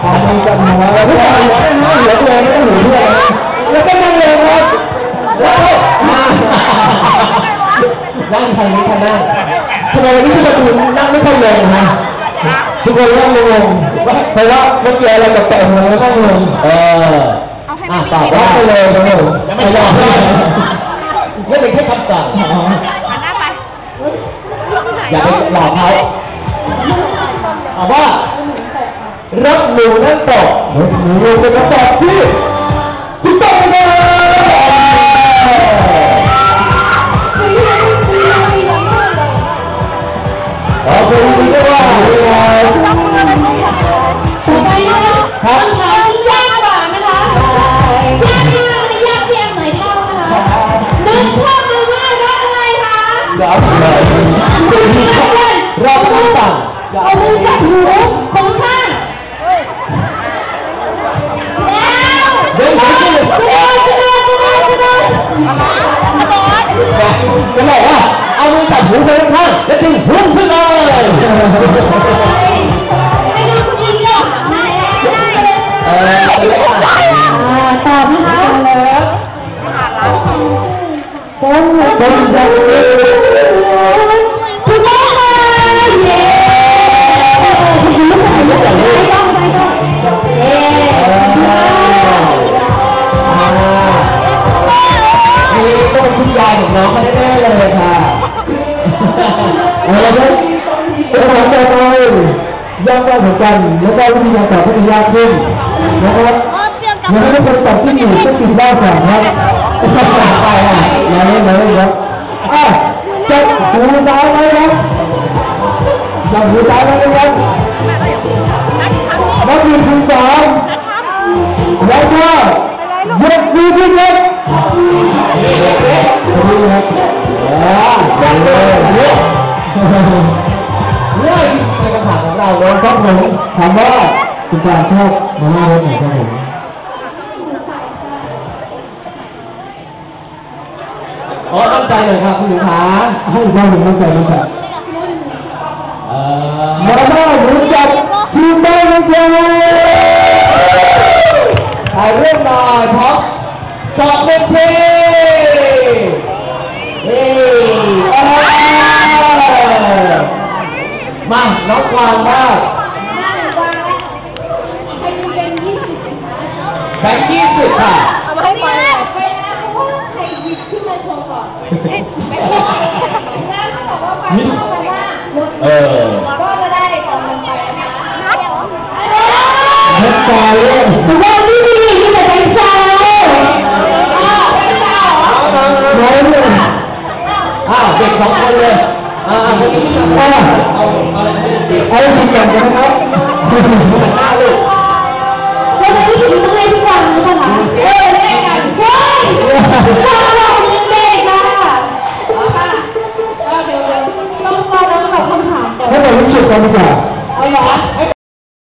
มีกันหัวแล้วก็หัวเหลือเลยไม่ต้องหนีด้วยแล้วก็นั่งเลยครับแล้วนั่งทางนี้ทางนั้นทำไมวันนี้ที่ประตูนั่งไม่ค่อยลงนะทุกคนนั่งลงเพราะว่าเมื่อกี้เราจะแตะหัวแล้วก็ลงตอบว่าไปเลยนะผมไม่ยอมไม่เป็นแค่คำสั่งอย่าไปหลอกเขาเอาว่ารับหนูนั่นตอบหนูเป็นคำตอบที่ถูกต้องเลยขอบคุณที่ว่าครับยากกว่านะคะยากเพียงไหนเท่านะคะนึกภาพดูว่ารับอะไรคะรับเลยรับคำสั่งเอามือจับหูของข้างเดินไปที่จะบอกว่าเอามือจับหูไปข้างแล้วดึงหูขึ้นเลยตอบนะคะคนจะคุณแม่ค่ะเย้นี่ก็เป็นคุณยายของน้องมาแน่ๆเลยค่ะอะไรนะเป็นของตัวเองยากกว่าเหมือนกันแล้วก็วิธีการตอบก็จะยากขึ้นนะครับยังไม่ได้คนตอบที่อยู่ก็ติดบ้าสองครับไปอ่ะมาเล่นครับจับหูซ้ายไว้ครับจับหูซ้ายไว้ครับนักเรียนคุณสองแล้วก็ยกมือขึ้นครับนี่ครับจังเลยเรื่องในคำถามของเราเลยครับผมถามว่าคุณปราชอบมาม่ารสไหนครับผมตั้งใจเลยครับคุณหนูขาให้อีกครั้งหนึ่งตั้งใจมาม่ารู้จักทีมได้ไหมจ๊ะถ่ายรูปหน่อยพร้อมจอดเป็นเพลงมาน้องกวางมากแบงค์20ค่ะเอามาให้ไปเลยใครหยิบขึ้นมาโชว์ก่อนแล้วเขาบอกว่าไปเข้าไปว่าก็จะได้ตอนลงไปนะคะเฮ้ยตายเลยถือว่าที่นี่ที่จะเป็นเจ้าเป็นเจ้าน้อยเลยเด็ก2 คนเลยคนนี้เอาจริงจังนะครับหน้าลูกแล้วในที่ถึงต้องเล่นทุกวันนะคะเล่นกันใช่ถ้าเราเด็กค่ะก็เดี๋ยวต้องมาแล้วตอบคำถามก่อนให้เรารู้สึกกันดีกว่า